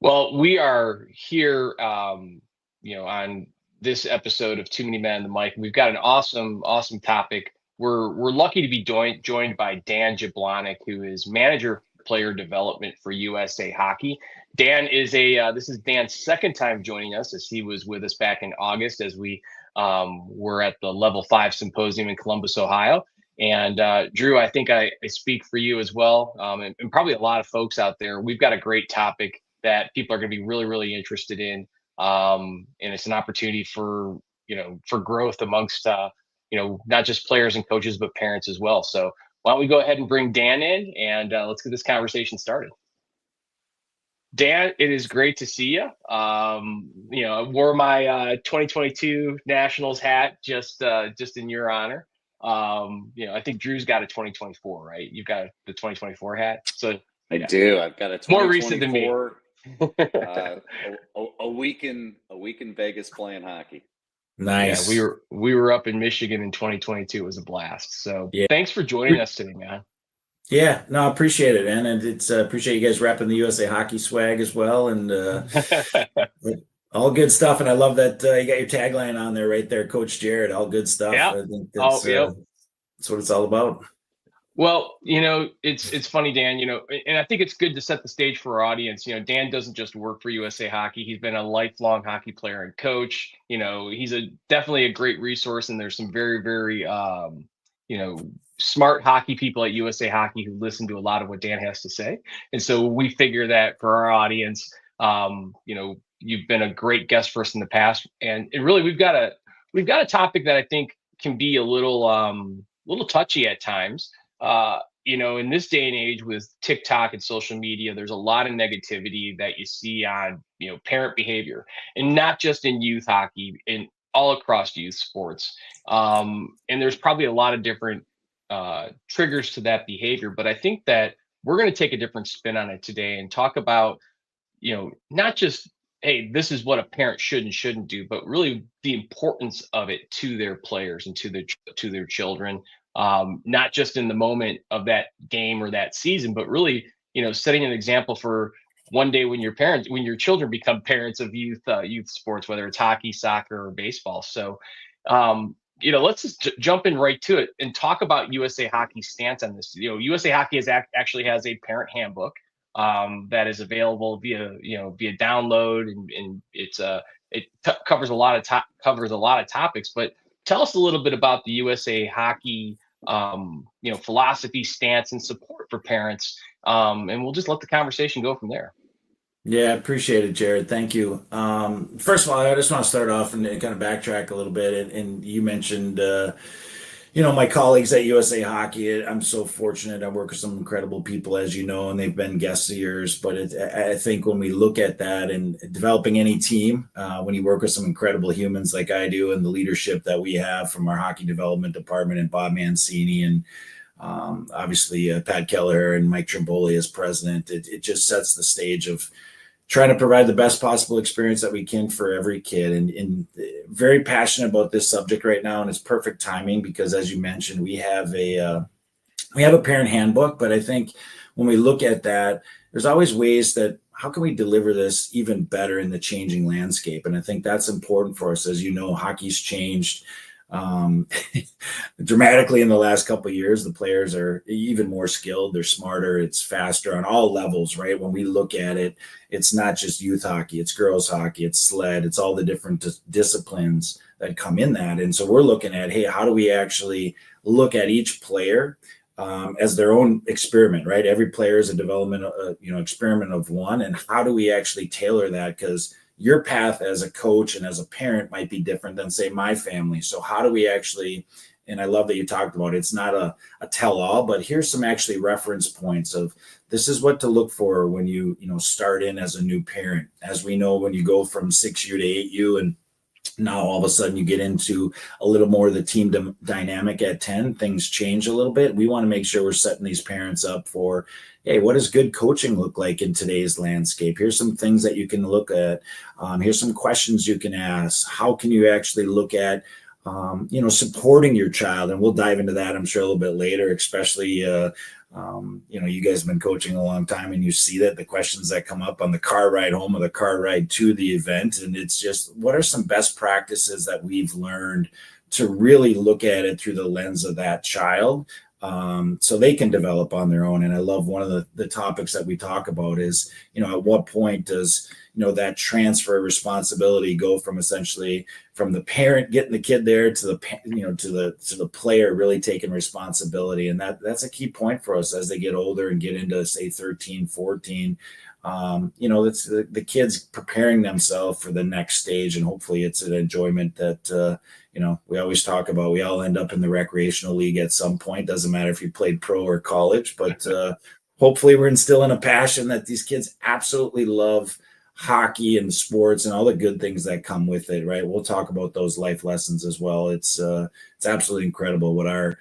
Well, we are here, on this episode of Too Many Men on the Mic. We've got an awesome topic. We're lucky to be joined by Dan Jablonic, who is manager of player development for USA Hockey. Dan is this is Dan's second time joining us, as he was with us back in August as we were at the Level 5 Symposium in Columbus, Ohio. And Drew, I think I speak for you as well, and probably a lot of folks out there. We've got a great topic that people are going to be really interested in, and it's an opportunity for for growth amongst not just players and coaches but parents as well. So why don't we go ahead and bring Dan in, and let's get this conversation started. Dan, it is great to see you. I wore my 2022 Nationals hat just in your honor. I think Drew's got a 2024, right? You've got the 2024 hat, so I do. I've got a more recent than me. A week in Vegas playing hockey. Nice. Yeah, we were up in Michigan in 2022. It was a blast. So Thanks for joining us today, man. Yeah, no, I appreciate it, man, and it's appreciate you guys repping the USA Hockey swag as well, and all good stuff. And I love that you got your tagline on there, right there, Coach Jared. All good stuff. Yeah. I think that's what it's all about. Well, it's funny, Dan, and I think it's good to set the stage for our audience. Dan doesn't just work for USA Hockey. He's been a lifelong hockey player and coach. He's definitely a great resource, and there's some very, smart hockey people at USA Hockey who listen to a lot of what Dan has to say. And so we figure that for our audience, you've been a great guest for us in the past. And really, we've got a topic that I think can be a little touchy at times. In this day and age with TikTok and social media, there's a lot of negativity that you see on, parent behavior, and not just in youth hockey, and all across youth sports. And there's probably a lot of different triggers to that behavior. But I think that we're going to take a different spin on it today and talk about, not just, hey, this is what a parent should and shouldn't do, but really the importance of it to their players and to their children. Not just in the moment of that game or that season, but really, setting an example for one day when your children become parents of youth sports, whether it's hockey, soccer, or baseball. So, let's just jump in right to it and talk about USA Hockey's stance on this. USA Hockey actually has a parent handbook that is available via download, and it covers a lot of topics. But tell us a little bit about the USA Hockey philosophy, stance, and support for parents, and we'll just let the conversation go from there. Yeah, appreciate it, Jared. Thank you. First of all, I just want to start off and kind of backtrack a little bit. And you mentioned, my colleagues at USA Hockey. I'm so fortunate. I work with some incredible people, as you know, and they've been guests of yours. But I think when we look at that and developing any team, when you work with some incredible humans like I do, and the leadership that we have from our hockey development department and Bob Mancini and obviously Pat Kelleher and Mike Trimboli as president, it just sets the stage of trying to provide the best possible experience that we can for every kid, and very passionate about this subject right now. And it's perfect timing because, as you mentioned, we have a parent handbook, but I think when we look at that, there's always ways that how can we deliver this even better in the changing landscape? And I think that's important for us. As you know, hockey's changed dramatically in the last couple of years. The players are even more skilled, they're smarter, it's faster on all levels, right? When we look at it, it's not just youth hockey, it's girls hockey, it's sled, it's all the different disciplines that come in that. And so we're looking at, hey, how do we actually look at each player as their own experiment, right? Every player is a development experiment of one, and how do we actually tailor that? Because your path as a coach and as a parent might be different than, say, my family. So how do we actually, and I love that you talked about it, it's not a tell-all, but here's some actually reference points of this is what to look for when you start in as a new parent. As we know, when you go from 6U to 8U, and now all of a sudden you get into a little more of the team dynamic at 10, things change a little bit. We want to make sure we're setting these parents up for, hey, what does good coaching look like in today's landscape? Here's some things that you can look at. Here's some questions you can ask. How can you actually look at supporting your child. And we'll dive into that, I'm sure, a little bit later, especially, you guys have been coaching a long time and you see that the questions that come up on the car ride home or the car ride to the event. And it's just, what are some best practices that we've learned to really look at it through the lens of that child, so they can develop on their own. And I love one of the topics that we talk about is, at what point does, that transfer of responsibility go from essentially from the parent getting the kid there to the player really taking responsibility. And that's a key point for us as they get older and get into, say, 13, 14. It's the kids preparing themselves for the next stage. And hopefully it's an enjoyment that, we always talk about. We all end up in the recreational league at some point. Doesn't matter if you played pro or college, but hopefully we're instilling a passion that these kids absolutely love hockey and sports and all the good things that come with it, right? We'll talk about those life lessons as well. It's absolutely incredible what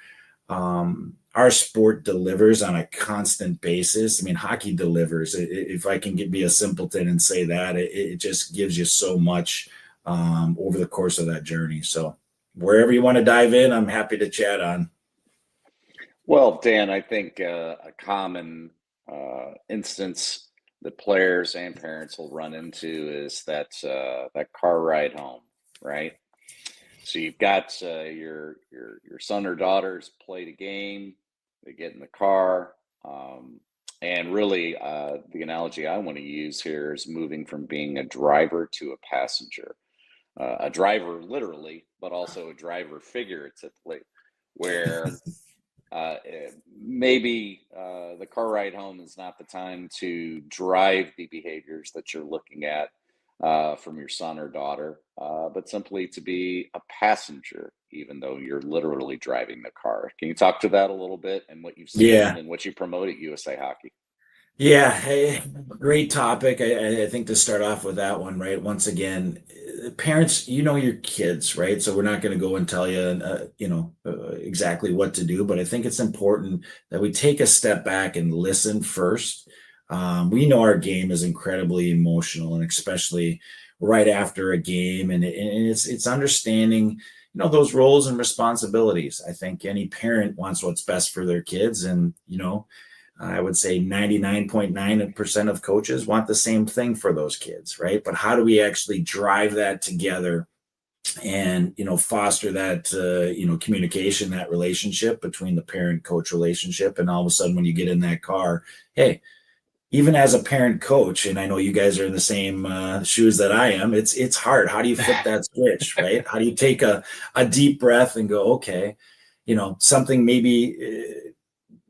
our sport delivers on a constant basis. I mean, hockey delivers. If I can be a simpleton and say that, it just gives you so much over the course of that journey. So wherever you want to dive in, I'm happy to chat on. Well, Dan, I think a common instance that players and parents will run into is that car ride home, right? So you've got your son or daughters played a game, they get in the car, and really the analogy I want to use here is moving from being a driver to a passenger. A driver literally, but also a driver figuratively, where maybe the car ride home is not the time to drive the behaviors that you're looking at from your son or daughter, but simply to be a passenger, even though you're literally driving the car. Can you talk to that a little bit and what you've seen and what you promote at USA Hockey? Yeah, hey, great topic. I think to start off with that one, right? Once again, parents, your kids, right? So we're not going to go and tell you, exactly what to do, but I think it's important that we take a step back and listen first. We know our game is incredibly emotional, and especially right after a game, and it's understanding, those roles and responsibilities. I think any parent wants what's best for their kids, and I would say 99.9% of coaches want the same thing for those kids, right? But how do we actually drive that together and, foster that, communication, that relationship between the parent-coach relationship? And all of a sudden, when you get in that car, hey, even as a parent coach, and I know you guys are in the same shoes that I am, it's hard. How do you flip that switch, right? How do you take a deep breath and go, okay, something maybe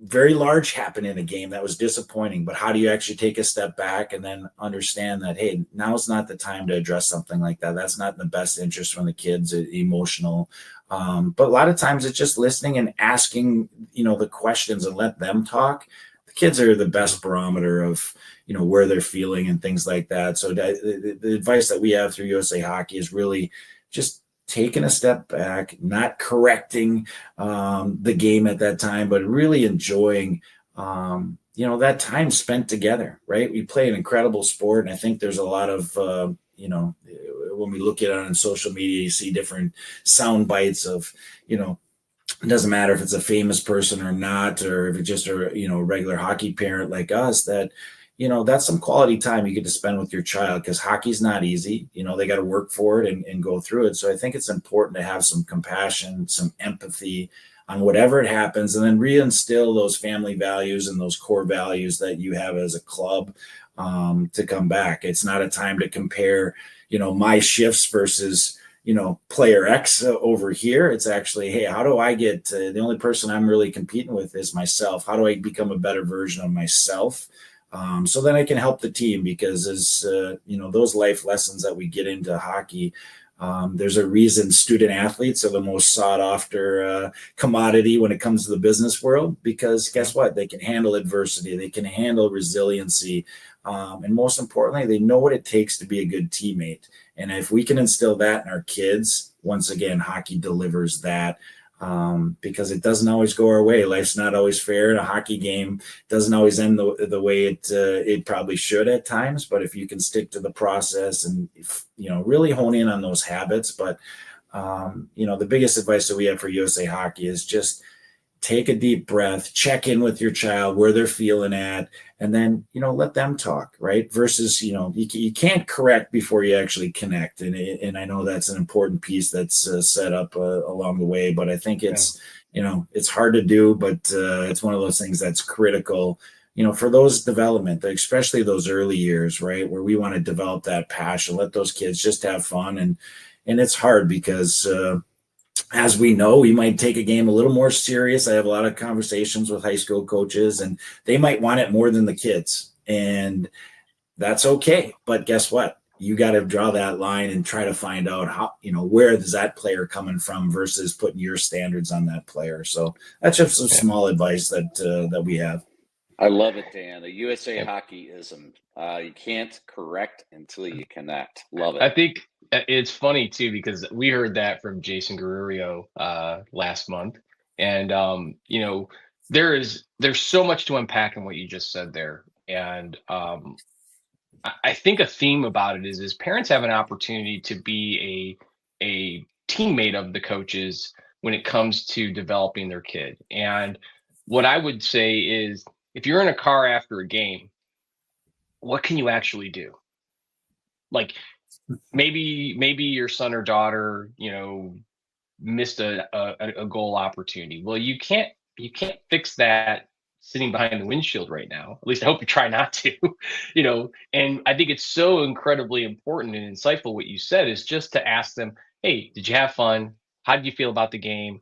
very large happened in a game that was disappointing, but how do you actually take a step back and then understand that, hey, now's not the time to address something like that. That's not in the best interest when the kid's emotional. But a lot of times it's just listening and asking, the questions and let them talk. The kids are the best barometer of, where they're feeling and things like that. So the advice that we have through USA Hockey is really just taking a step back, not correcting the game at that time, but really enjoying, that time spent together, right? We play an incredible sport. And I think there's a lot of, when we look at it on social media, you see different sound bites of, it doesn't matter if it's a famous person or not, or if it's just a, regular hockey parent like us, that, that's some quality time you get to spend with your child, because hockey's not easy. They got to work for it and go through it. So I think it's important to have some compassion, some empathy on whatever it happens, and then reinstill those family values and those core values that you have as a club to come back. It's not a time to compare, my shifts versus, player X over here. It's actually, hey, how do I get the only person I'm really competing with is myself. How do I become a better version of myself? So then I can help the team, because as those life lessons that we get into hockey, there's a reason student athletes are the most sought after commodity when it comes to the business world, because guess what? They can handle adversity. They can handle resiliency. And most importantly, they know what it takes to be a good teammate. And if we can instill that in our kids, once again, hockey delivers that. Because it doesn't always go our way. Life's not always fair, and a hockey game doesn't always end the way it probably should at times. But if you can stick to the process and really hone in on those habits, but The biggest advice that we have for USA Hockey is just take a deep breath, check in with your child, where they're feeling at, and then, let them talk, right? Versus, you can't correct before you actually connect. And I know that's an important piece that's set up along the way, but I think it's hard to do, but it's one of those things that's critical, for those development, especially those early years, right? Where we want to develop that passion, let those kids just have fun. And it's hard because, as we know, we might take a game a little more serious. I have a lot of conversations with high school coaches, and they might want it more than the kids. And that's okay. But guess what? You got to draw that line and try to find out how, where is that player coming from versus putting your standards on that player. So that's just some small advice that we have. I love it, Dan. The USA Hockeyism. You can't correct until you connect. Love it. I think it's funny too, because we heard that from Jason Guerrero last month. And there's so much to unpack in what you just said there. And I think a theme about it is parents have an opportunity to be a teammate of the coaches when it comes to developing their kid. And what I would say is, if you're in a car after a game, what can you actually do? Like, maybe your son or daughter, missed a goal opportunity. Well, you can't fix that sitting behind the windshield right now. At least I hope you try not to. And I think it's so incredibly important and insightful what you said, is just to ask them, hey, did you have fun? How did you feel about the game?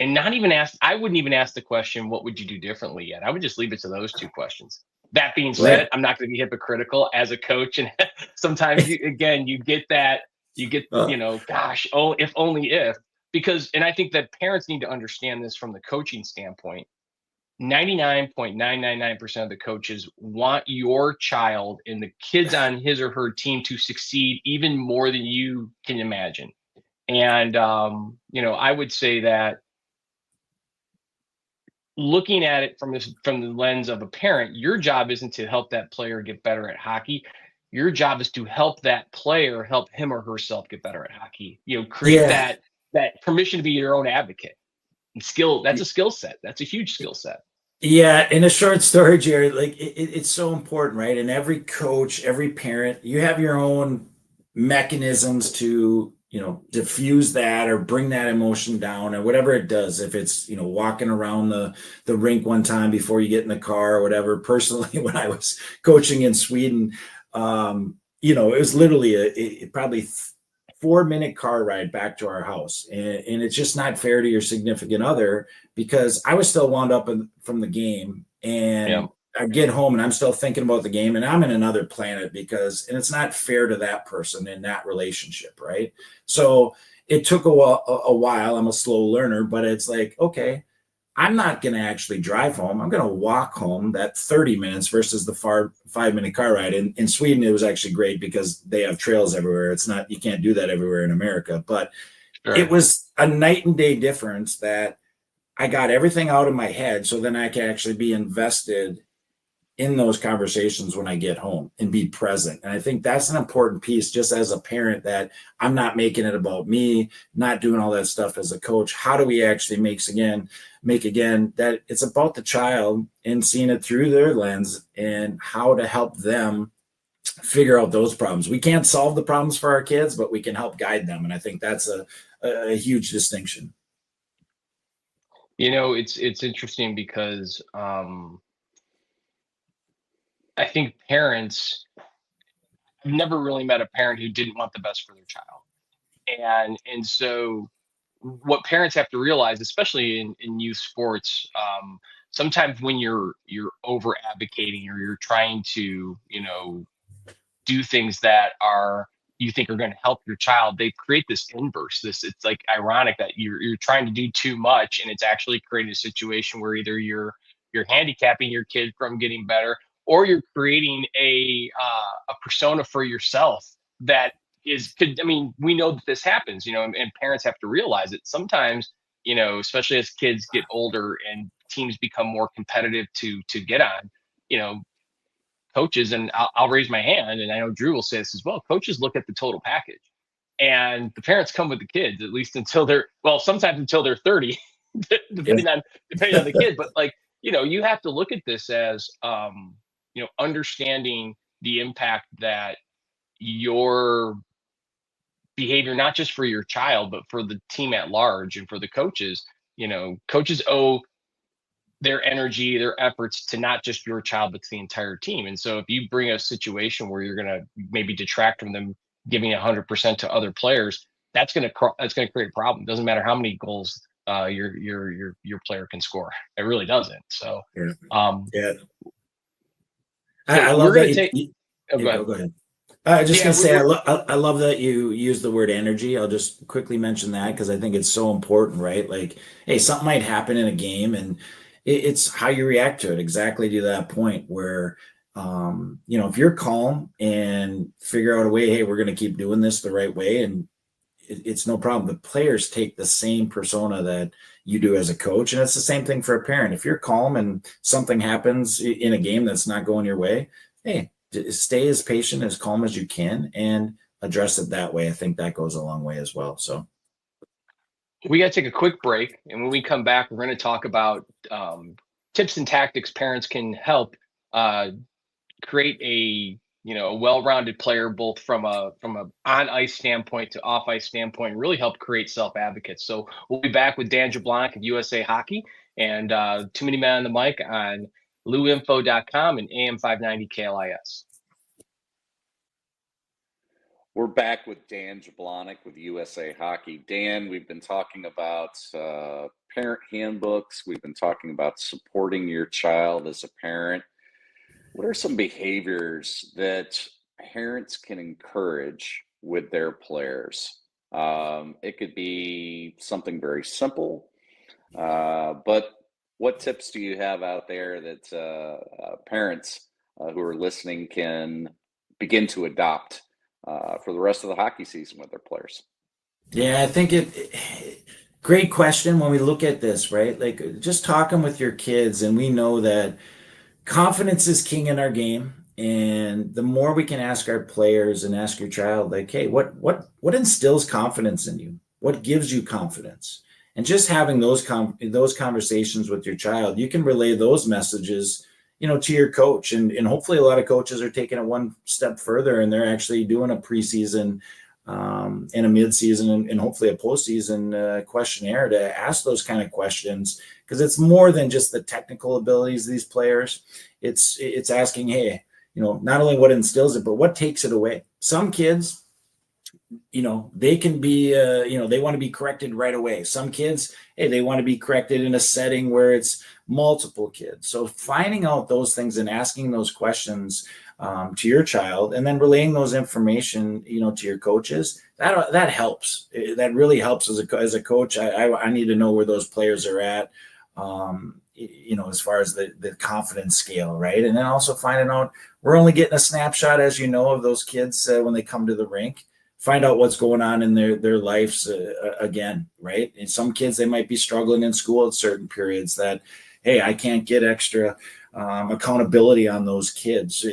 And not even ask, I wouldn't even ask the question, what would you do differently yet? I would just leave it to those two questions. That being said, I'm not going to be hypocritical as a coach. And sometimes you get that, gosh, if only if, because, and I think that parents need to understand this from the coaching standpoint. 99.999% of the coaches want your child and the kids on his or her team to succeed even more than you can imagine. And, I would say that, looking at it from the lens of a parent, your job isn't to help that player get better at hockey. Your job is to help that player help him or herself get better at hockey. Create that permission to be your own advocate. And that's a skill set. That's a huge skill set. Yeah, in a short story, Jared, like it's so important, right? And every coach, every parent, you have your own mechanisms to diffuse that or bring that emotion down, or whatever it does. If it's walking around the rink one time before you get in the car or whatever. Personally, when I was coaching in Sweden, it was literally a probably 4-minute car ride back to our house, and it's just not fair to your significant other, because I was still wound up from the game, and I get home and I'm still thinking about the game, and I'm in another planet, and it's not fair to that person in that relationship, right? So it took a while. I'm a slow learner, but it's like, okay, I'm not going to actually drive home. I'm going to walk home that 30 minutes versus the 5-minute car ride. In Sweden, it was actually great because they have trails everywhere. You can't do that everywhere in America, but It was a night and day difference that I got everything out of my head. So then I can actually be invested in those conversations when I get home and be present. And I think that's an important piece, just as a parent, that I'm not making it about me, not doing all that stuff as a coach. How do we actually make again that it's about the child and seeing it through their lens, and how to help them figure out those problems. We can't solve the problems for our kids, but we can help guide them. And I think that's a huge distinction. It's interesting because, I think parents, I've never really met a parent who didn't want the best for their child. And so what parents have to realize, especially in youth sports, sometimes when you're over advocating, or you're trying to, do things that you think are going to help your child, they create this inverse. It's like ironic that you're trying to do too much, and it's actually creating a situation where either you're handicapping your kid from getting better, or you're creating a persona for yourself that we know that this happens, and parents have to realize it sometimes, especially as kids get older and teams become more competitive to get on, coaches, and I'll raise my hand, and I know Drew will say this as well, coaches look at the total package. and the parents come with the kids, at least until sometimes until they're 30, depending on the kid. But like, you have to look at this as, understanding the impact that your behavior, not just for your child, but for the team at large and for the coaches. Coaches owe their energy, their efforts to not just your child, but to the entire team. And so if you bring a situation where you're going to maybe detract from them giving 100% to other players, that's going to create a problem. It doesn't matter how many goals your player can score. It really doesn't. So, yeah. I love that. Go ahead. I was just gonna say, I love that you use the word energy. I'll just quickly mention that because I think it's so important, right? Like, hey, something might happen in a game, and it's how you react to it. Exactly to that point where, if you're calm and figure out a way, hey, we're going to keep doing this the right way, and it's no problem. The players take the same persona that you do as a coach, and it's the same thing for a parent. If you're calm and something happens in a game that's not going your way, hey, stay as patient, as calm as you can, and address it that way. I think that goes a long way as well. So we got to take a quick break, and when we come back, we're going to talk about tips and tactics parents can help create a well-rounded player, both from a on-ice standpoint to off-ice standpoint, and really help create self-advocates. So we'll be back with Dan Jablonic of USA Hockey and Too Many Men on the Mic on luinfo.com and AM 590 KLIS. We're back with Dan Jablonic with USA Hockey. Dan, we've been talking about parent handbooks. We've been talking about supporting your child as a parent. What are some behaviors that parents can encourage with their players? It could be something very simple, but what tips do you have out there that parents who are listening can begin to adopt for the rest of the hockey season with their players? Yeah, I think great question when we look at this, right? Like just talking with your kids, and we know that confidence is king in our game. And the more we can ask our players and ask your child, like, hey, what instills confidence in you? What gives you confidence? And just having those conversations with your child, you can relay those messages, to your coach. And hopefully a lot of coaches are taking it one step further, and they're actually doing a preseason and a midseason and hopefully a postseason questionnaire to ask those kind of questions, because it's more than just the technical abilities of these players. It's asking, hey, not only what instills it, but what takes it away. Some kids, they can be, they want to be corrected right away. Some kids, hey, they want to be corrected in a setting where it's multiple kids. So finding out those things and asking those questions to your child, and then relaying those information, to your coaches, that helps. That really helps as a coach. I need to know where those players are at, as far as the confidence scale, right? And then also finding out, we're only getting a snapshot, as of those kids when they come to the rink. Find out what's going on in their lives again, right? And some kids, they might be struggling in school at certain periods that, hey, I can't get extra accountability on those kids,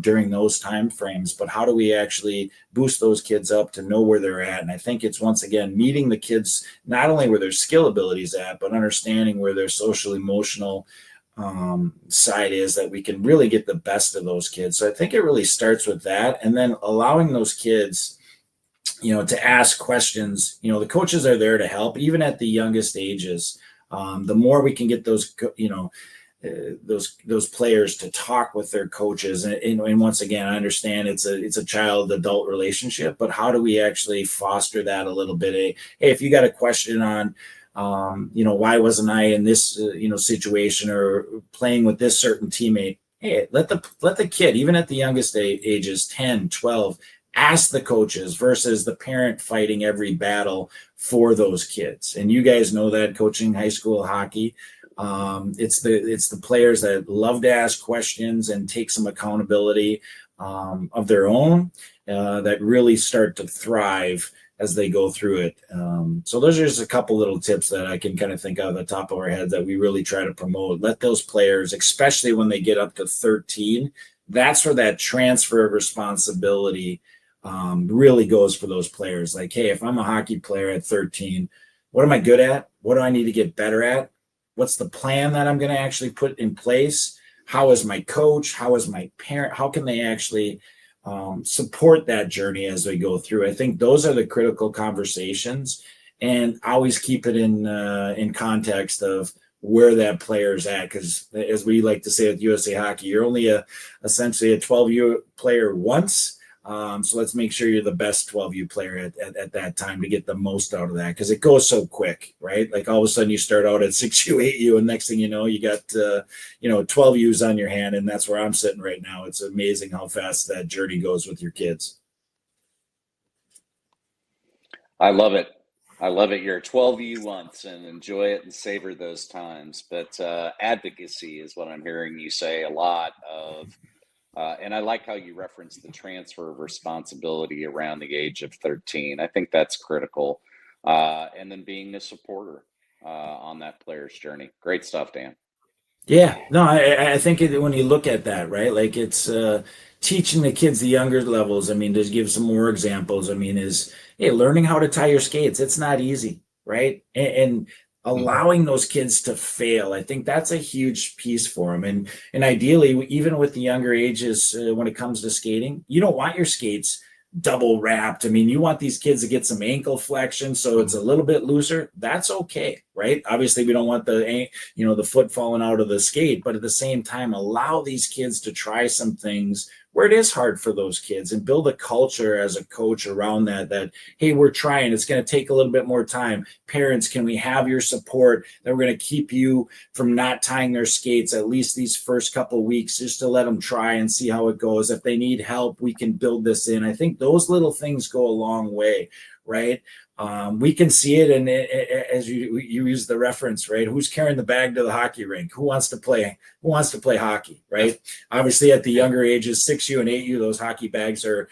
during those time frames. But how do we actually boost those kids up to know where they're at? And I think it's, once again, meeting the kids not only where their skill abilities at, but understanding where their social emotional side is, that we can really get the best of those kids. So I think it really starts with that, and then allowing those kids, to ask questions. The coaches are there to help, even at the youngest ages. The more we can get those, those players to talk with their coaches, and once again, I understand it's a child-adult relationship, but how do we actually foster that a little bit? Hey, if you got a question on, why wasn't I in this, situation, or playing with this certain teammate? Hey, let the kid, even at the youngest ages, 10, 12, ask the coaches versus the parent fighting every battle for those kids. And you guys know that, coaching high school hockey, it's the players that love to ask questions and take some accountability of their own that really start to thrive as they go through it. So those are just a couple little tips that I can kind of think of at the top of our heads that we really try to promote. Let those players, especially when they get up to 13, that's where that transfer of responsibility really goes for those players. Like, hey, if I'm a hockey player at 13, what am I good at? What do I need to get better at? What's the plan that I'm going to actually put in place? How is my coach? How is my parent? How can they actually support that journey as they go through? I think those are the critical conversations, and always keep it in context of where that player's at. Because as we like to say at USA Hockey, you're only essentially a 12U player once. So let's make sure you're the best 12U player at that time to get the most out of that, because it goes so quick, right? Like all of a sudden you start out at 6U, 8U, and next thing you know, you got 12U's on your hand, and that's where I'm sitting right now. It's amazing how fast that journey goes with your kids. I love it. I love it. You're 12U once, and enjoy it and savor those times. But advocacy is what I'm hearing you say a lot of. And I like how you referenced the transfer of responsibility around the age of 13. I think that's critical. And then being a supporter on that player's journey. Great stuff, Dan. Yeah, no, I think when you look at that, right, like it's teaching the kids the younger levels. I mean, just give some more examples. I mean, hey, learning how to tie your skates. It's not easy, right? And allowing those kids to fail, I think that's a huge piece for them. And ideally, even with the younger ages, when it comes to skating, you don't want your skates double wrapped. I mean, you want these kids to get some ankle flexion, so it's a little bit looser. That's okay, right? Obviously, we don't want the foot falling out of the skate, but at the same time, allow these kids to try some things where it is hard for those kids, and build a culture as a coach around that, hey, we're trying, it's going to take a little bit more time. Parents, can we have your support that we're going to keep you from not tying their skates at least these first couple of weeks, just to let them try and see how it goes. If they need help, we can build this in. I think those little things go a long way, right? We can see it, and as you use the reference, right? Who's carrying the bag to the hockey rink? Who wants to play hockey, right? Obviously, at the younger ages, 6U and 8U, those hockey bags are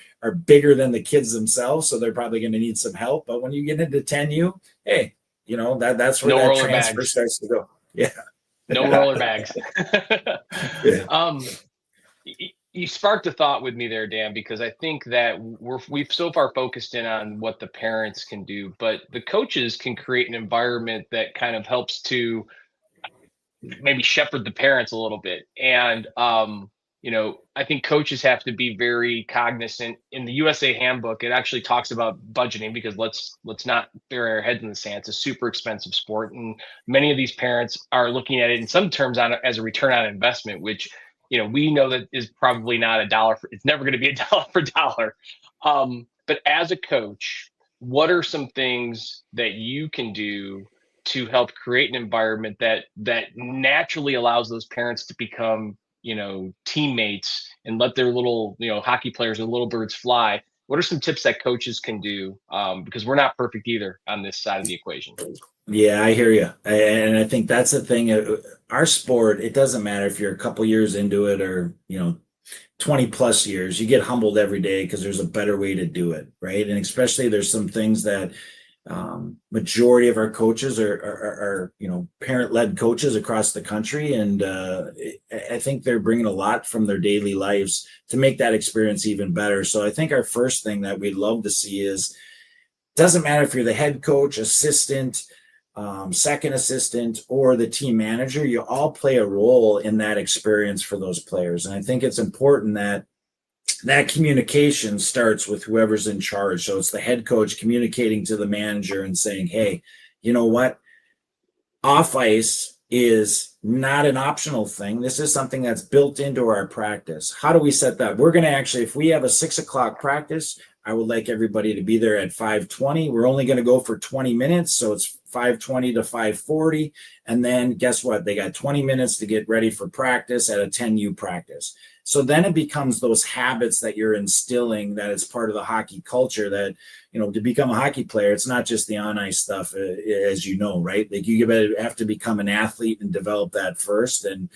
bigger than the kids themselves, so they're probably going to need some help. But when you get into 10U, hey, that's where that transfer starts to go. Yeah, no roller bags. Yeah. You sparked a thought with me there, Dan, because I think that we've so far focused in on what the parents can do, but the coaches can create an environment that kind of helps to maybe shepherd the parents a little bit. And I think coaches have to be very cognizant. In the USA Handbook, it actually talks about budgeting, because let's not bury our heads in the sand. It's a super expensive sport, and many of these parents are looking at it in some terms as a return on investment, which we know that is probably not it's never going to be a dollar for dollar. But as a coach, what are some things that you can do to help create an environment that naturally allows those parents to become, teammates, and let their little, hockey players and little birds fly? What are some tips that coaches can do? Because we're not perfect either on this side of the equation. Yeah, I hear you. And I think that's the thing. Our sport, it doesn't matter if you're a couple years into it or, 20 plus years, you get humbled every day because there's a better way to do it, right? And especially there's some things that majority of our coaches are parent-led coaches across the country. And I think they're bringing a lot from their daily lives to make that experience even better. So I think our first thing that we'd love to see is, doesn't matter if you're the head coach, assistant, second assistant, or the team manager, you all play a role in that experience for those players. And I think it's important that communication starts with whoever's in charge. So it's the head coach communicating to the manager and saying, hey, you know what? Off ice is not an optional thing. This is something that's built into our practice. How do we set that? We're going to actually, if we have a 6 o'clock practice, I would like everybody to be there at 5:20. We're only going to go for 20 minutes. So it's 5:20 to 5:40. And then guess what? They got 20 minutes to get ready for practice at a 10U practice. So then it becomes those habits that you're instilling, that it's part of the hockey culture, that, to become a hockey player, it's not just the on ice stuff, as you know, right? Like you have to become an athlete and develop that first. And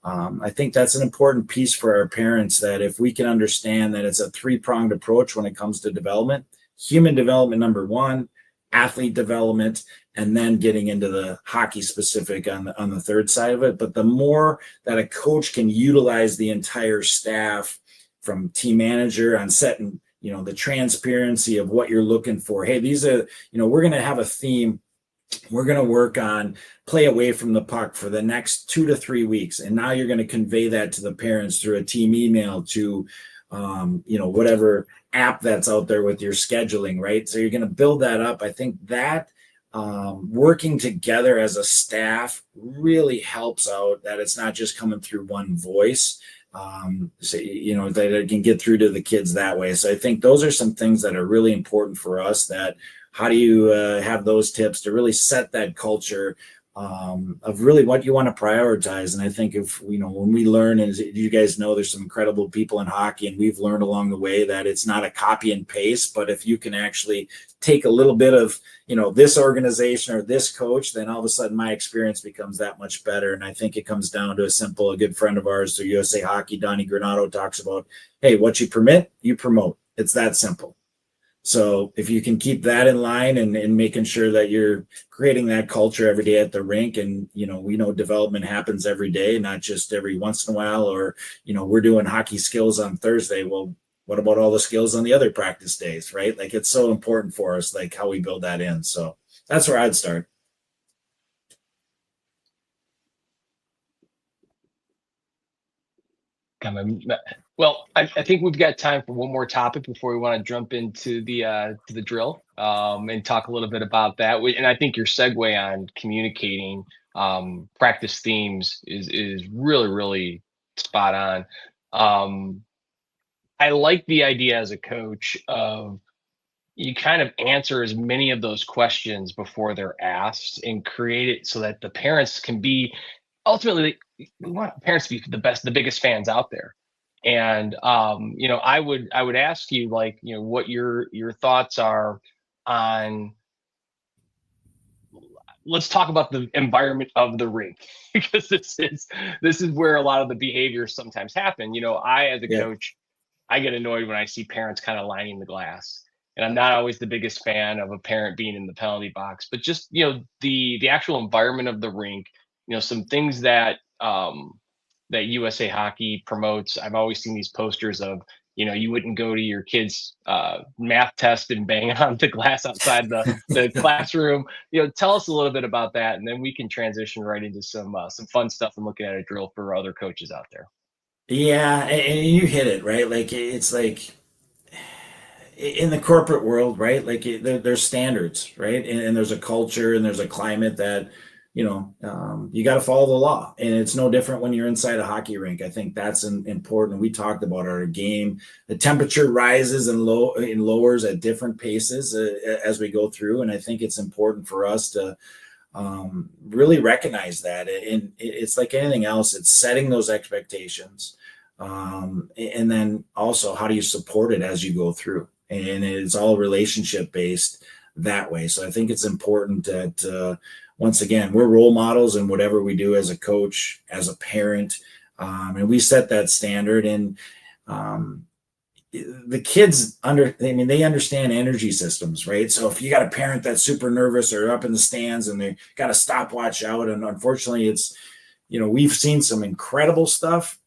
I think that's an important piece for our parents, that if we can understand that it's a 3-pronged approach when it comes to development: human development, number one, athlete development, and then getting into the hockey specific on the third side of it. But the more that a coach can utilize the entire staff, from team manager on setting, the transparency of what you're looking for. Hey, these are, we're going to have a theme. We're going to work on play away from the puck for the next 2 to 3 weeks. And now you're going to convey that to the parents through a team email, to, whatever app that's out there with your scheduling, right? So you're going to build that up. I think that working together as a staff really helps out, that it's not just coming through one voice. So, that it can get through to the kids that way. So I think those are some things that are really important for us. That how do you have those tips to really set that culture of really what you want to prioritize? And I think if, when we learn, as you guys know, there's some incredible people in hockey, and we've learned along the way that it's not a copy and paste, but if you can actually take a little bit of, this organization or this coach, then all of a sudden my experience becomes that much better. And I think it comes down to a good friend of ours through USA Hockey, Donnie Granato, talks about, hey, what you permit, you promote. It's that simple. So if you can keep that in line and making sure that you're creating that culture every day at the rink, and, we know development happens every day, not just every once in a while, or, we're doing hockey skills on Thursday. Well, what about all the skills on the other practice days, right? Like, it's so important for us, like how we build that in. So that's where I'd start. Well, I think we've got time for one more topic before we want to jump into the drill and talk a little bit about that. And I think your segue on communicating practice themes is really, really spot on. I like the idea as a coach of, you kind of answer as many of those questions before they're asked, and create it so that the parents can be, ultimately, we want parents to be the biggest fans out there. And I would ask you, like, what your thoughts are on, let's talk about the environment of the rink, because this is where a lot of the behaviors sometimes happen. I, as a coach, I get annoyed when I see parents kind of lining the glass, and I'm not always the biggest fan of a parent being in the penalty box. But just, the actual environment of the rink, some things that that USA Hockey promotes. I've always seen these posters of, you wouldn't go to your kid's math test and bang on the glass outside the classroom. Tell us a little bit about that, and then we can transition right into some fun stuff and looking at a drill for other coaches out there. Yeah, and you hit it, right? Like, it's like in the corporate world, right? Like, there's standards, right? And there's a culture, and there's a climate that, you got to follow the law. And it's no different when you're inside a hockey rink. I think that's important. We talked about our game. The temperature rises and lowers at different paces as we go through. And I think it's important for us to really recognize that. And it's like anything else, it's setting those expectations. And then also, how do you support it as you go through? And it's all relationship based that way. So I think it's important that, once again, we're role models in whatever we do as a coach, as a parent, and we set that standard. And the kids they understand energy systems, right? So if you got a parent that's super nervous or up in the stands and they got a stopwatch out, and unfortunately, it's, we've seen some incredible stuff,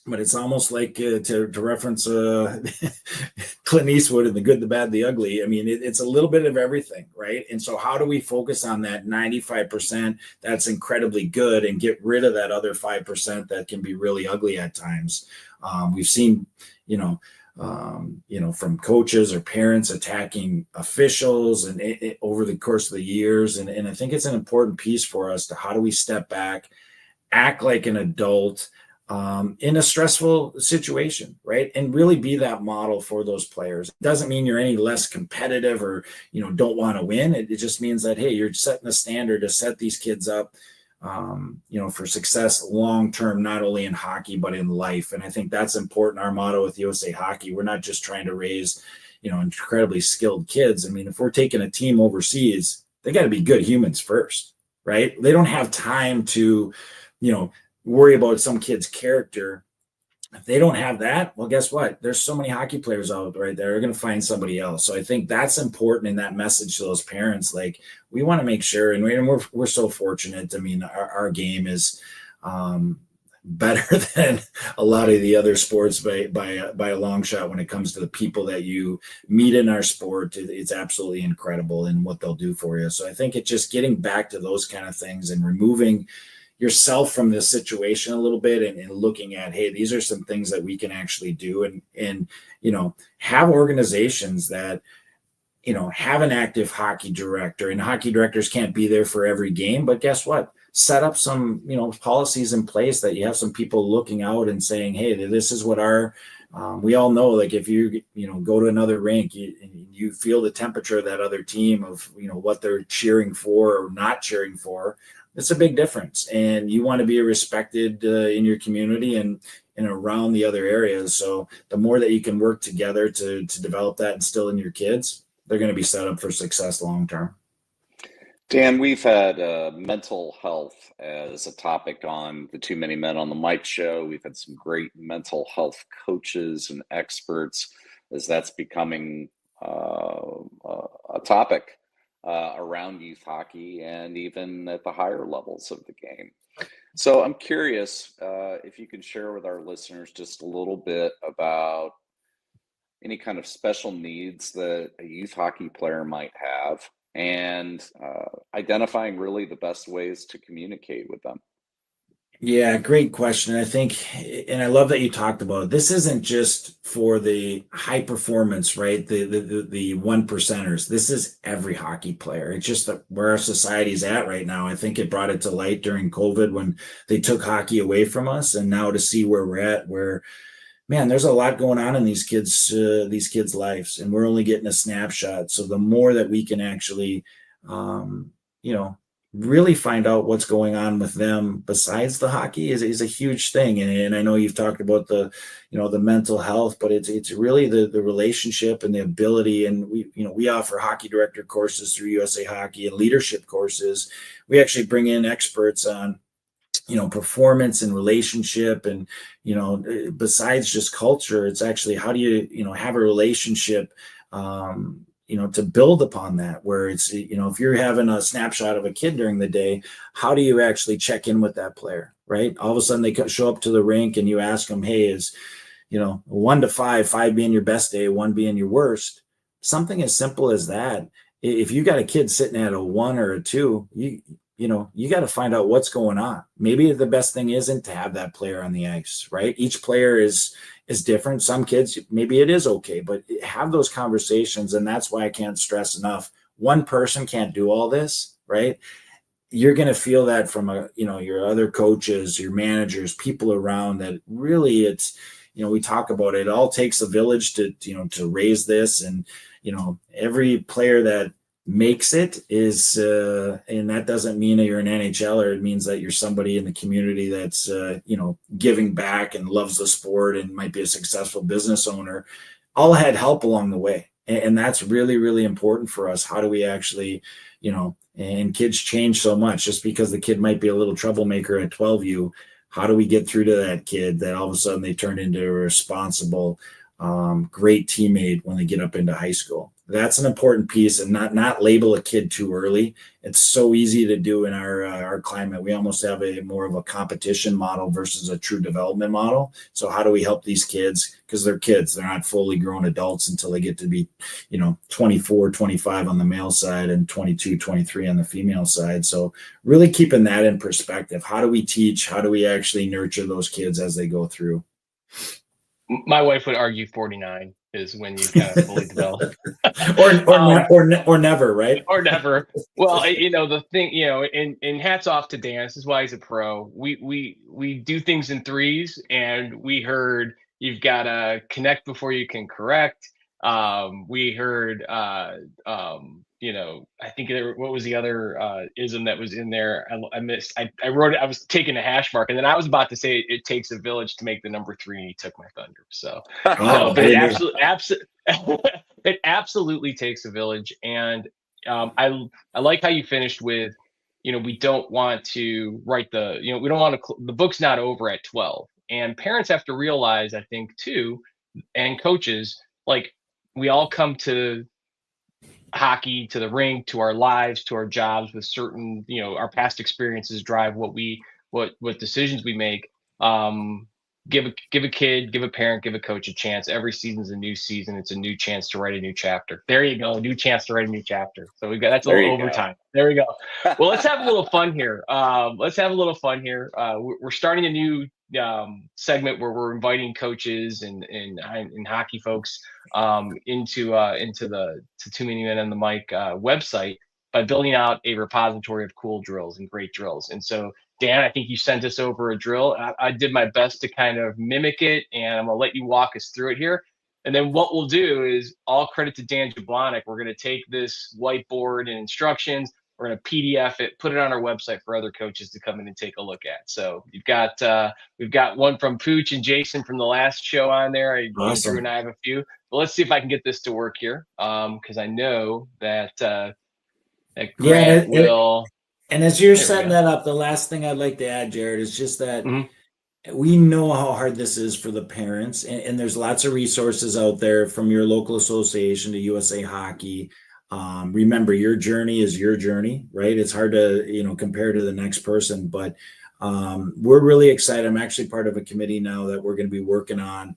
but it's almost like to reference Clint Eastwood in The Good, the Bad, the Ugly. I mean, it's a little bit of everything, right? And so how do we focus on that 95% that's incredibly good and get rid of that other 5% that can be really ugly at times? We've seen, from coaches or parents attacking officials and over the course of the years. And I think it's an important piece for us to, how do we step back, act like an adult, in a stressful situation, right? And really be that model for those players. It doesn't mean you're any less competitive or, don't want to win. It just means that, hey, you're setting a standard to set these kids up, for success long-term, not only in hockey, but in life. And I think that's important. Our motto with USA Hockey, we're not just trying to raise, incredibly skilled kids. I mean, if we're taking a team overseas, they got to be good humans first, right? They don't have time to, worry about some kid's character. If they don't have that, well, guess what? There's so many hockey players out right there. They're going to find somebody else. So I think that's important in that message to those parents. Like, we want to make sure, and we're so fortunate. I mean, our game is better than a lot of the other sports by a long shot when it comes to the people that you meet in our sport. It's absolutely incredible in what they'll do for you. So I think it's just getting back to those kind of things and removing yourself from this situation a little bit, and looking at, hey, these are some things that we can actually do, and have organizations that have an active hockey director, and hockey directors can't be there for every game, but guess what? Set up some, policies in place that you have some people looking out and saying, hey, this is what we all know, like if you go to another rink, you feel the temperature of that other team of, what they're cheering for or not cheering for. It's a big difference. And you want to be respected in your community and around the other areas. So the more that you can work together to develop that and instill in your kids, they're going to be set up for success long term. Dan, we've had mental health as a topic on the Too Many Men on the Mic show. We've had some great mental health coaches and experts as that's becoming a topic around youth hockey and even at the higher levels of the game. So I'm curious if you can share with our listeners just a little bit about any kind of special needs that a youth hockey player might have, and identifying really the best ways to communicate with them. Yeah, great question. I think, and I love that you talked about it. This isn't just for the high performance, right? The one percenters. This is every hockey player. It's just that where our society's at right now. I think it brought it to light during COVID when they took hockey away from us, and now to see where we're at, where, man, there's a lot going on in these kids' lives, and we're only getting a snapshot. So the more that we can actually, really find out what's going on with them besides the hockey is a huge thing. And I know you've talked about the mental health, but it's really the relationship and the ability. And we offer hockey director courses through USA Hockey and leadership courses. We actually bring in experts on performance and relationship, and besides just culture, it's actually how do you have a relationship to build upon that, where it's if you're having a snapshot of a kid during the day, how do you actually check in with that player, right? All of a sudden they show up to the rink and you ask them, hey, is 1 to 5, 5 being your best day, 1 being your worst, something as simple as that. If you got a kid sitting at a 1 or a 2, you got to find out what's going on. Maybe the best thing isn't to have that player on the ice, right? Each player is different. Some kids, maybe it is okay, but have those conversations. And that's why I can't stress enough. One person can't do all this, right? You're going to feel that from your other coaches, your managers, people around, that really it's, we talk about it all takes a village to raise this. And, every player that makes it is and that doesn't mean that you're an NHLer. It means that you're somebody in the community that's giving back and loves the sport and might be a successful business owner, all had help along the way. And that's really, really important for us. How do we actually and kids change so much. Just because the kid might be a little troublemaker at 12U, how do we get through to that kid that all of a sudden they turn into a responsible great teammate when they get up into high school? That's an important piece, and not label a kid too early. It's so easy to do in our climate. We almost have a more of a competition model versus a true development model. So how do we help these kids? Because they're kids. They're not fully grown adults until they get to be, 24, 25 on the male side and 22, 23 on the female side. So really keeping that in perspective. How do we teach? How do we actually nurture those kids as they go through? My wife would argue 49 is when you kind of fully develop. or never, right? Or never. Well, the thing, and hats off to Dan. This is why he's a pro. We do things in threes, and we heard you've got to connect before you can correct. We heard, I think what was the other ism that was in there? I missed. I wrote it. I was taking a hash mark, and then I was about to say it takes a village to make the number 3, and he took my thunder. So, but it absolutely takes a village. And I like how you finished with, we don't want to write we don't want to. The book's not over at 12, and parents have to realize, I think too, and coaches, like, we all come to hockey, to the rink, to our lives, to our jobs with certain, our past experiences drive what decisions we make. give a kid, give a parent, give a coach a chance. Every season's a new season. It's a new chance to write a new chapter. There you go, a new chance to write a new chapter. So that's a There little you go. overtime. There we go. Well, let's have a little fun here. We're starting a new segment where we're inviting coaches and hockey folks into the Too Many Men on the Mic website by building out a repository of cool drills and great drills. And so, Dan, I think you sent us over a drill. I did my best to kind of mimic it, and I'm gonna let you walk us through it here. And then what we'll do is, all credit to Dan Jablonic, we're gonna take this whiteboard and instructions, we're gonna PDF it, put it on our website for other coaches to come in and take a look at. So we've got one from Pooch and Jason from the last show on there. Awesome. Drew and I have a few. But let's see if I can get this to work here, because I know that Grant will. And as you're setting that up, the last thing I'd like to add, Jared, is just that we know how hard this is for the parents, and there's lots of resources out there from your local association to USA Hockey. Remember, your journey is your journey, right? It's hard to, compare to the next person, but we're really excited. I'm actually part of a committee now that we're going to be working on.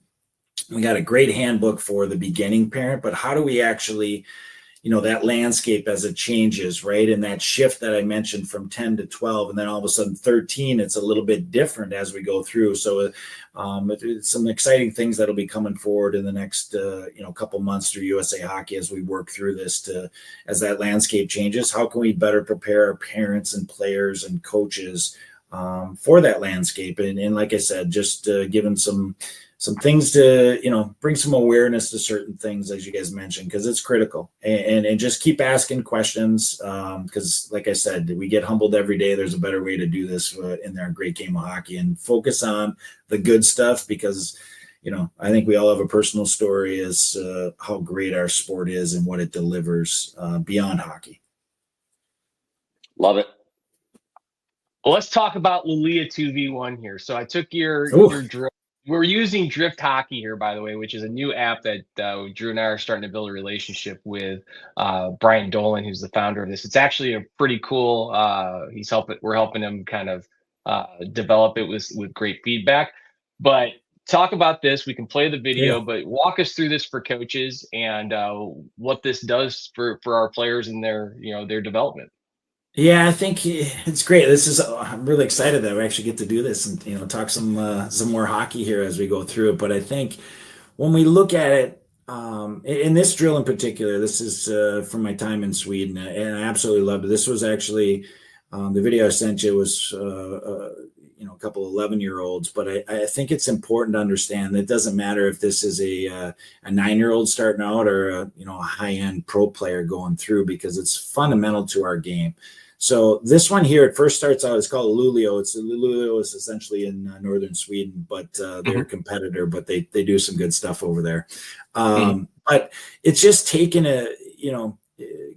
We got a great handbook for the beginning parent, but how do we actually, that landscape as it changes, right? And that shift that I mentioned from 10 to 12, and then all of a sudden 13, it's a little bit different as we go through. So it's some exciting things that'll be coming forward in the next, couple months through USA Hockey as we work through this as that landscape changes. How can we better prepare our parents and players and coaches for that landscape? And like I said, just giving some things to, bring some awareness to certain things, as you guys mentioned, because it's critical, and just keep asking questions. Because like I said, we get humbled every day. There's a better way to do this in our great game of hockey, and focus on the good stuff, because, I think we all have a personal story as how great our sport is and what it delivers beyond hockey. Love it. Well, let's talk about Lilia 2v1 here. So I took your drill. We're using Drift Hockey here, by the way, which is a new app that Drew and I are starting to build a relationship with Brian Dolan, who's the founder of this. It's actually a pretty cool. We're helping him kind of develop it with great feedback. But talk about this. We can play the video, but walk us through this for coaches and what this does for our players and their development. Yeah, I think it's great. I'm really excited that we actually get to do this and, talk some more hockey here as we go through it. But I think when we look at it, in this drill in particular, this is from my time in Sweden, and I absolutely loved it. This was actually the video I sent you was a couple 11-year-olds, but I think it's important to understand that it doesn't matter if this is a 9-year-old starting out or a high-end pro player going through, because it's fundamental to our game. So this one here, it first starts out, it's called Luleå. Luleå is essentially in northern Sweden, but they're a competitor, but they do some good stuff over there. But it's just taken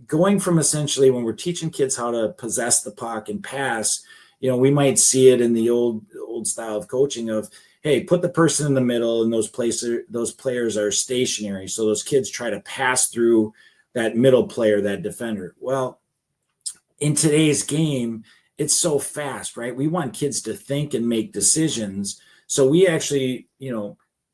going from essentially when we're teaching kids how to possess the puck and pass, we might see it in the old style of coaching of, hey, put the person in the middle, and those players are stationary. So those kids try to pass through that middle player, that defender. Well, in today's game, it's so fast, right? We want kids to think and make decisions. So we actually,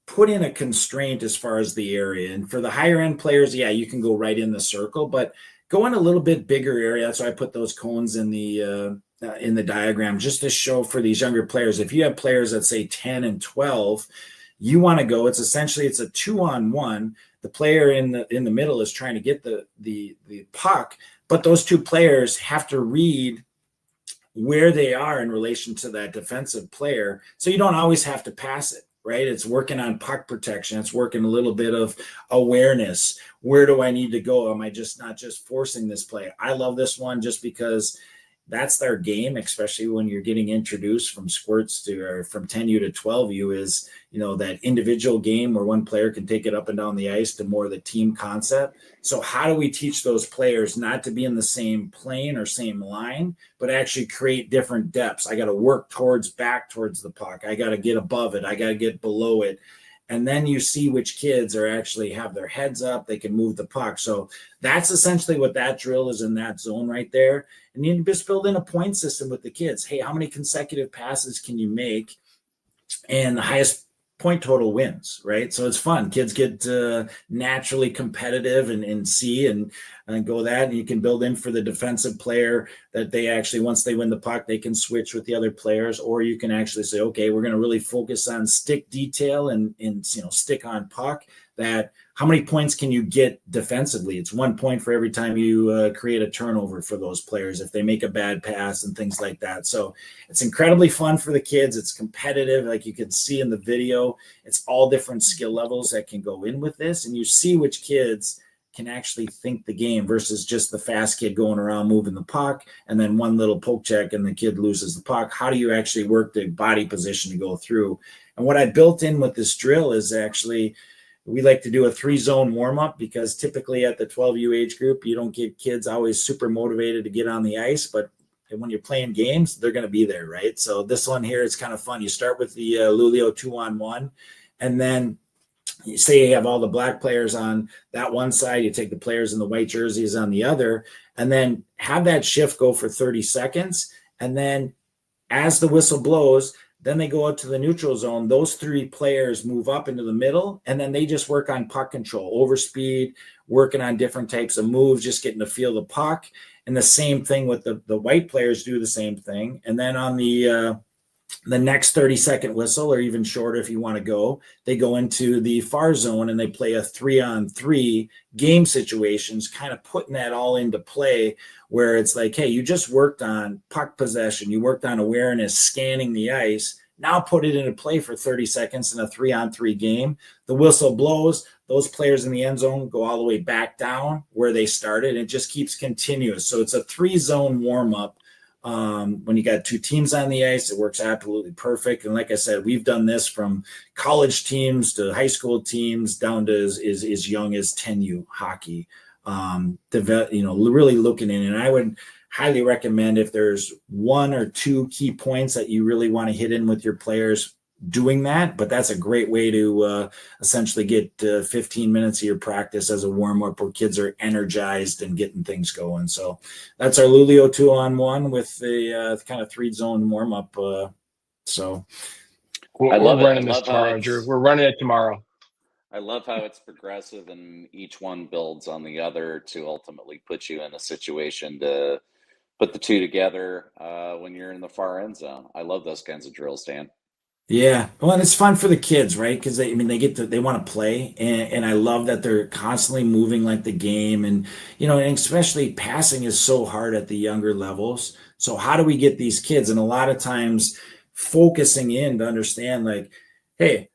put in a constraint as far as the area. And for the higher end players, yeah, you can go right in the circle, but go in a little bit bigger area. That's why I put those cones in the diagram, just to show for these younger players. If you have players that say 10 and 12, you want to go. It's a 2-on-1. The player in the middle is trying to get the puck, but those two players have to read where they are in relation to that defensive player. So you don't always have to pass it, right? It's working on puck protection. It's working a little bit of awareness. Where do I need to go? Am I not just forcing this play? I love this one just because that's their game, especially when you're getting introduced from squirts or from 10U to 12U is, that individual game where one player can take it up and down the ice to more of the team concept. So how do we teach those players not to be in the same plane or same line, but actually create different depths? I got to work back towards the puck. I got to get above it. I got to get below it. And then you see which kids are actually have their heads up. They can move the puck. So that's essentially what that drill is in that zone right there. And you just build in a point system with the kids. Hey, how many consecutive passes can you make and the highest point total wins, right? So it's fun. Kids get naturally competitive and see and go that, and you can build in for the defensive player that they actually, once they win the puck, they can switch with the other players, or you can actually say, okay, we're going to really focus on stick detail and stick on puck. That how many points can you get defensively? It's 1 point for every time you create a turnover for those players if they make a bad pass and things like that. So it's incredibly fun for the kids. It's competitive, like you can see in the video. It's all different skill levels that can go in with this, and you see which kids can actually think the game versus just the fast kid going around moving the puck and then one little poke check and the kid loses the puck. How do you actually work the body position to go through? And what I built in with this drill is actually we like to do a 3-zone warm-up, because typically at the 12U age group, you don't get kids always super motivated to get on the ice, but when you're playing games, they're going to be there, right? So this one here is kind of fun. You start with the Lulio 2-on-1, and then you say you have all the black players on that one side, you take the players in the white jerseys on the other, and then have that shift go for 30 seconds. And then as the whistle blows, then they go out to the neutral zone. Those 3 players move up into the middle, and then they just work on puck control, overspeed, working on different types of moves, just getting to feel the puck. And the same thing with the white players do the same thing. And then on the next 30-second whistle, or even shorter if you want to go, they go into the far zone and they play a 3-on-3 game situations, kind of putting that all into play, where it's like, hey, you just worked on puck possession, you worked on awareness, scanning the ice. Now put it into play for 30 seconds in a 3-on-3 game. The whistle blows, those players in the end zone go all the way back down where they started. It just keeps continuous. So it's a 3-zone warm-up. When you got 2 teams on the ice, it works absolutely perfect. And like I said, we've done this from college teams to high school teams down to as young as 10U hockey. Really looking in. And I would highly recommend, if there's 1 or 2 key points that you really want to hit in with your players, doing that. But that's a great way to essentially get 15 minutes of your practice as a warm-up where kids are energized and getting things going. So that's our Lulio 2-on-1 with the kind of 3-zone warm-up. So we're running this tomorrow, Drew. We're running it tomorrow. I love how it's progressive and each one builds on the other to ultimately put you in a situation to put the 2 together when you're in the far end zone. I love those kinds of drills, Dan. Yeah, well, and it's fun for the kids, right? Because they want to play, and I love that they're constantly moving like the game, and and especially passing is so hard at the younger levels. So how do we get these kids? And a lot of times, focusing in to understand, like, hey,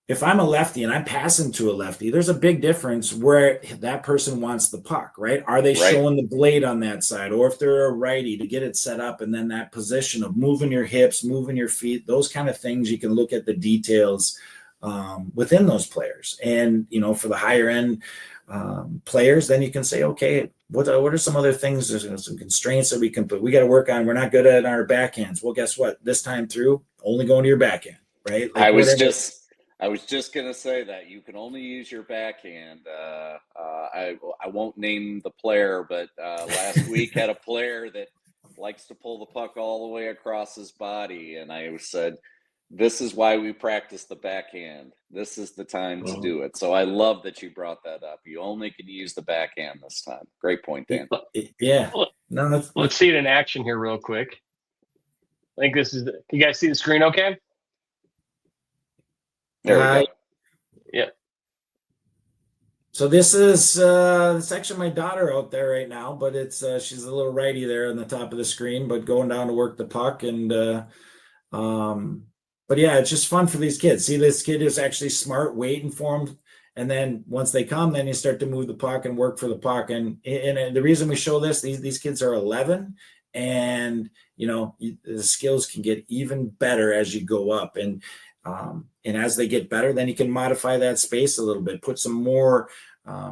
if I'm a lefty and I'm passing to a lefty, there's a big difference where that person wants the puck, right? Are they showing the blade on that side? Or if they're a righty, to get it set up, and then that position of moving your hips, moving your feet, those kind of things, you can look at the details within those players. And, for the higher end players, then you can say, okay, what are some other things? There's some constraints that we can put. We got to work on. We're not good at our backhands. Well, guess what? This time through, only going to your backhand, right? Like, I was just going to say that you can only use your backhand. I won't name the player, but last week had a player that likes to pull the puck all the way across his body. And I said, this is why we practice the backhand. This is the time to do it. So I love that you brought that up. You only can use the backhand this time. Great point, Dan. Yeah. Let's see it in action here real quick. I think this is you guys see the screen okay? There we go. Yeah. So this is it's actually my daughter out there right now, but it's she's a little righty there on the top of the screen, but going down to work the puck. And but yeah, it's just fun for these kids. See, this kid is actually smart, waiting for them. And then once they come, then you start to move the puck and work for the puck. And the reason we show this, these kids are 11, and the skills can get even better as you go up. And as they get better, then you can modify that space a little bit, put some more,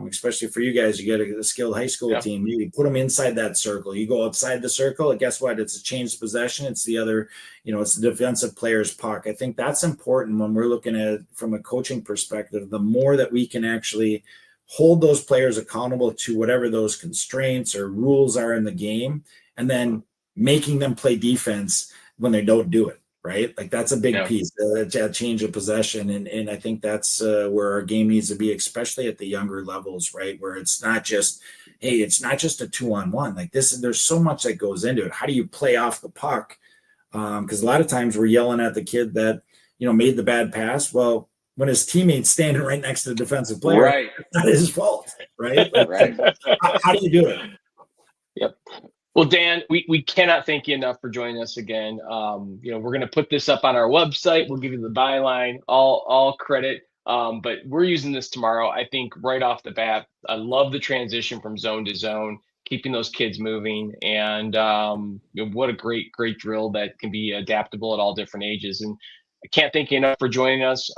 especially for you guys, you get a skilled high school team, you put them inside that circle, you go outside the circle, and guess what? It's a changed possession. It's the other, it's the defensive player's puck. I think that's important when we're looking at it from a coaching perspective. The more that we can actually hold those players accountable to whatever those constraints or rules are in the game, and then making them play defense when they don't do it. right? Like that's a big Yeah. piece, a change of possession. And I think that's where our game needs to be, especially at the younger levels, right? Where it's not just, hey, it's not just a 2-on-1. Like this, there's so much that goes into it. How do you play off the puck? Because a lot of times we're yelling at the kid that, made the bad pass. Well, when his teammate's standing right next to the defensive player, Right. it's not his fault, right? Like, Right. how do you do it? Yep. Well, Dan, we cannot thank you enough for joining us again. We're going to put this up on our website. We'll give you the byline, all credit. But we're using this tomorrow. I think right off the bat, I love the transition from zone to zone, keeping those kids moving, and what a great drill that can be adaptable at all different ages. And I can't thank you enough for joining us.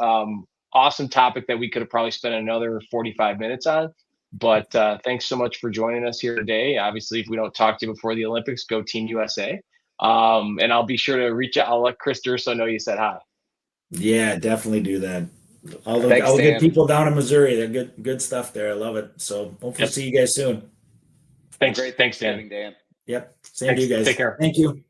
Awesome topic that we could have probably spent another 45 minutes on. But thanks so much for joining us here today. Obviously, if we don't talk to you before the Olympics, go Team USA. And I'll be sure to reach out. I'll let Chris Durso know you said hi. Yeah, definitely do that. All the Thanks, good Dan. people down in Missouri, they're good stuff there. I love it. So hopefully Yep. see you guys soon. Thanks, Great thanks, Dan. Thanksgiving, Dan. Yep. Same Thanks. to you guys. Take care. Thank you.